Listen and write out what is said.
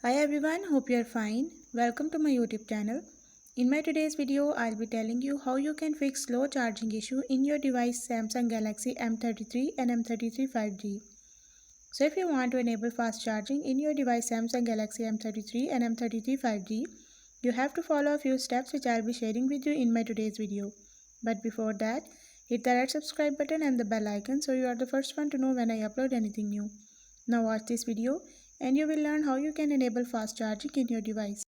Hi everyone, hope you are fine. Welcome to my YouTube channel. In my today's video, I'll be telling you how you can fix slow charging issue in your device Samsung Galaxy M33 and M33 5G. So if you want to enable fast charging in your device Samsung Galaxy M33 and M33 5G, you have to follow a few steps which I'll be sharing with you in my today's video. But before that, hit the red subscribe button and the bell icon so you are the first one to know when I upload anything new. Now watch this video and you will learn how you can enable fast charging in your device.